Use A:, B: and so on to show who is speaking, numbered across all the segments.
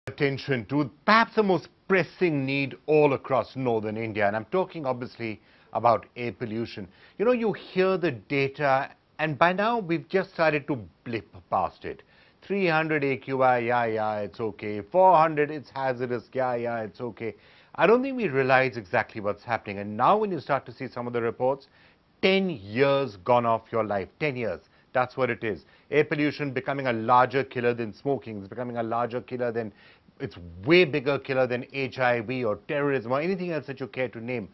A: Attention to perhaps the most pressing need all across northern India, and I'm talking obviously about air pollution. You know, you hear the data, and by now we've just started to blip past it. 300 AQI, yeah, it's okay. 400, it's hazardous, yeah, it's okay. I don't think we realize exactly what's happening. And now when you start to see some of the reports, 10 years gone off your life, 10 years. That's what it is. Air pollution becoming a larger killer than smoking. It's becoming a larger killer than, it's way bigger killer than HIV or terrorism or anything else that you care to name.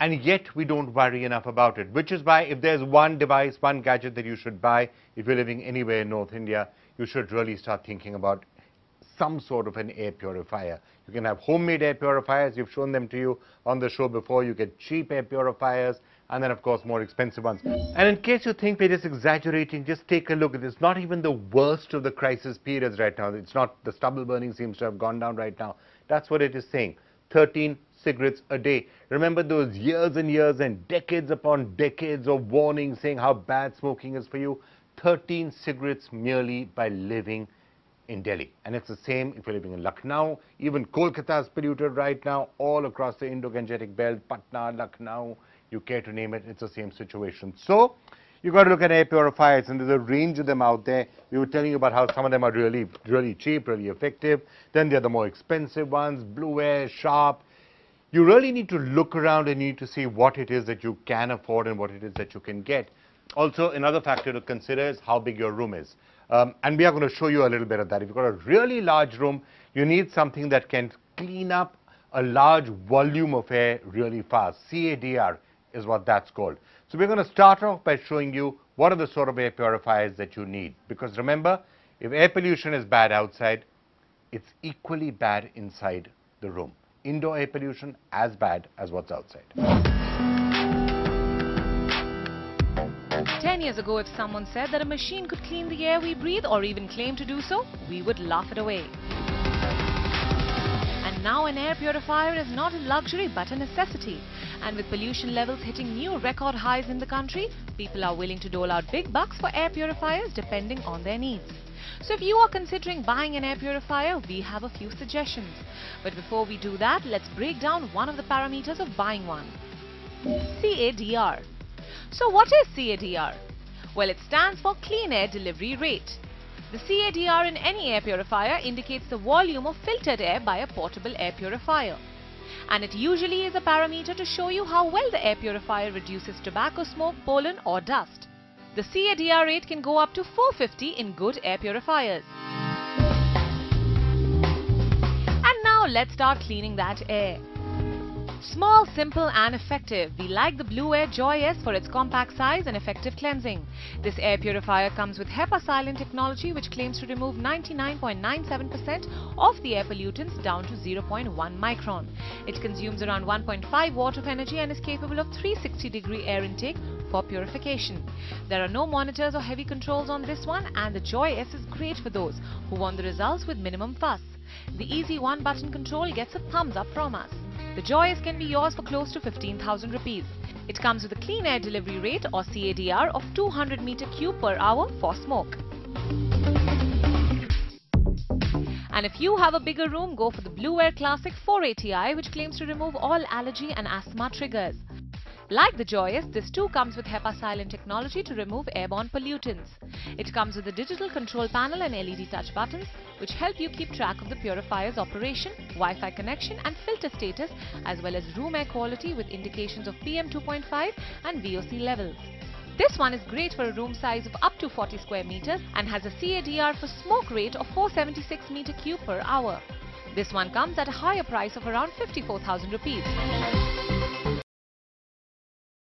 A: And yet we don't worry enough about it, which is why if there's one device, one gadget that you should buy, if you're living anywhere in North India, you should really start thinking about some sort of an air purifier. You can have homemade air purifiers. We've shown them to you on the show before. You get cheap air purifiers and then, of course, more expensive ones. And in case you think we're just exaggerating, just take a look. It is not even the worst of the crisis periods right now. It's not, the stubble burning seems to have gone down right now. That's what it is saying. 13 cigarettes a day. Remember those years and years and decades upon decades of warnings saying how bad smoking is for you? 13 cigarettes merely by living in Delhi. And it's the same if you're living in Lucknow. Even Kolkata is polluted right now, all across the Indo-Gangetic belt, Patna, Lucknow, you care to name it, it's the same situation. So you've got to look at air purifiers, and there's a range of them out there. We were telling you about how some of them are really cheap, really effective. Then there are the more expensive ones, Blueair, Sharp. You really need to look around and you need to see what it is that you can afford and what it is that you can get. Also, another factor to consider is how big your room is. And we are going to show you a little bit of that. If you've got a really large room, you need something that can clean up a large volume of air really fast. CADR is what that's called. So we're going to start off by showing you what are the sort of air purifiers that you need. Because remember, if air pollution is bad outside, it's equally bad inside the room. Indoor air pollution as bad as what's outside.
B: 10 years ago, if someone said that a machine could clean the air we breathe or even claim to do so, we would laugh it away. And now an air purifier is not a luxury but a necessity. And with pollution levels hitting new record highs in the country, people are willing to dole out big bucks for air purifiers depending on their needs. So if you are considering buying an air purifier, we have a few suggestions. But before we do that, let's break down one of the parameters of buying one. CADR. So what is CADR? Well, it stands for Clean Air Delivery Rate. The CADR in any air purifier indicates the volume of filtered air by a portable air purifier. And it usually is a parameter to show you how well the air purifier reduces tobacco smoke, pollen or dust. The CADR rate can go up to 450 in good air purifiers. And now let's start cleaning that air. Small, simple and effective. We like the Blueair Joy S for its compact size and effective cleansing. This air purifier comes with HEPASilentᵃ technology, which claims to remove 99.97% of the air pollutants down to 0.1 micron. It consumes around 1.5 watt of energy and is capable of 360-degree air intake for purification. There are no monitors or heavy controls on this one, and the Joy S is great for those who want the results with minimum fuss. The easy one-button control gets a thumbs up from us. The Joy S can be yours for close to 15,000 rupees. It comes with a clean air delivery rate or CADR of 200 meter cube per hour for smoke. And if you have a bigger room, go for the Blueair Classic 480i, which claims to remove all allergy and asthma triggers. Like the Joy S, this too comes with HEPASilentᵃ technology to remove airborne pollutants. It comes with a digital control panel and LED touch buttons, which help you keep track of the purifier's operation, Wi-Fi connection and filter status, as well as room air quality with indications of PM 2.5 and VOC levels. This one is great for a room size of up to 40 square meters and has a CADR for smoke rate of 476 meter cube per hour. This one comes at a higher price of around 54,000 rupees.